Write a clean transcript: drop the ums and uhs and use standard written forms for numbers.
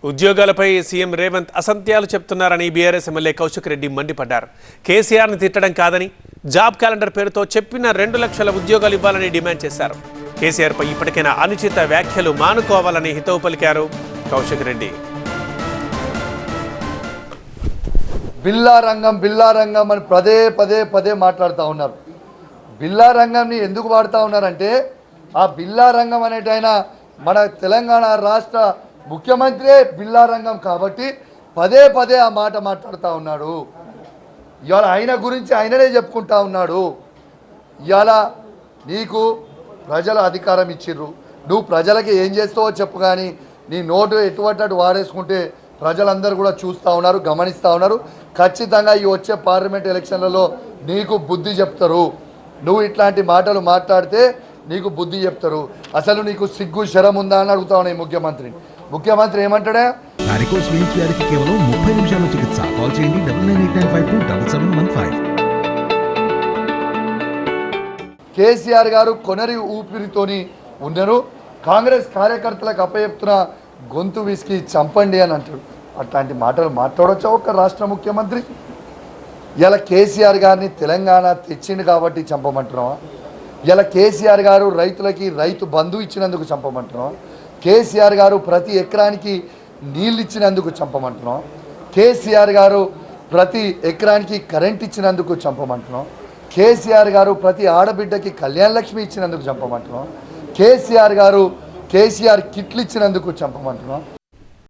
ఉద్యోగాలపై CM Revanth అసత్యాలు చెప్తున్నారని BRS MLA Kaushik Reddy మండిపడ్డారు. కేసీఆర్ని తిట్టడం కాదని జాబ్ క్యాలెండర్ పేరుతో చెప్పిన 2 లక్షల ఉద్యోగాలు ఇవ్వాలని డిమాండ్ చేశారు. కేసీఆర్పై ఇప్పటికైనా అనుచిత వ్యాఖ్యలు మానుకోవాలని హితవు పలికారు కౌశిక్ రెడ్డి. బిల్లా రంగం అని పదే మాట్లాడుతూ ఉన్నారు. బిల్లా రంగంని ఎందుకు వాడుతూ ఉన్నారంటే ఆ బిల్లా రంగం అనేటైనా మన తెలంగాణ రాష్ట్ర ముఖ్యమంత్రి బిల్లా రంగం కాబట్టి పదే ఆ మాట మాట్లాడుతూ ఉన్నాడు. ఇవాళ ఆయన గురించి ఆయననే చెప్పుకుంటా ఉన్నాడు. ఇవాళ నీకు ప్రజలు అధికారం ఇచ్చిర్రు, నువ్వు ప్రజలకి ఏం చేస్తావో చెప్పు, కానీ నీ నోటు ఎటువంటి వాడేసుకుంటే ప్రజలందరూ కూడా చూస్తూ ఉన్నారు, గమనిస్తూ ఉన్నారు. ఖచ్చితంగా ఈ వచ్చే పార్లమెంట్ ఎలక్షన్లలో నీకు బుద్ధి చెప్తారు. నువ్వు ఇట్లాంటి మాటలు మాట్లాడితే నీకు బుద్ధి చెప్తారు. అసలు నీకు సిగ్గు శరం ఉందా అని అడుగుతా ఉన్నాయి ముఖ్యమంత్రి ఏమంటాడే? కేవలం 30 నిమిషాల చికిత్స. కాల్ చేయండి 9989527715. కేసీఆర్ గారు కొనరి ఊపిరితోని ఉన్నారు. కాంగ్రెస్ కార్యకర్తలకు అప్పచెప్తున్న గొంతు విసికి చంపండి అని అంటాడు. అట్లాంటి మాటలు మాట్లాడొచ్చా ఒక రాష్ట్ర ముఖ్యమంత్రి? ఇలా కేసీఆర్ గారిని తెలంగాణ తెచ్చిండు కాబట్టి చంపమంటున్నావా? ఇలా కేసీఆర్ గారు రైతులకి రైతు బంధు ఇచ్చినందుకు చంపమంటున్నావా? కేసీఆర్ గారు ప్రతి ఎకరానికి నీళ్ళు ఇచ్చినందుకు చంపమంటున్నాం? కేసీఆర్ గారు ప్రతి ఎకరానికి కరెంట్ ఇచ్చినందుకు చంపమంటున్నాం? కేసీఆర్ గారు ప్రతి ఆడబిడ్డకి కళ్యాణ లక్ష్మి ఇచ్చినందుకు చంపమంటున్నాం? కేసీఆర్ కిట్లు ఇచ్చినందుకు చంపమంటున్నాం?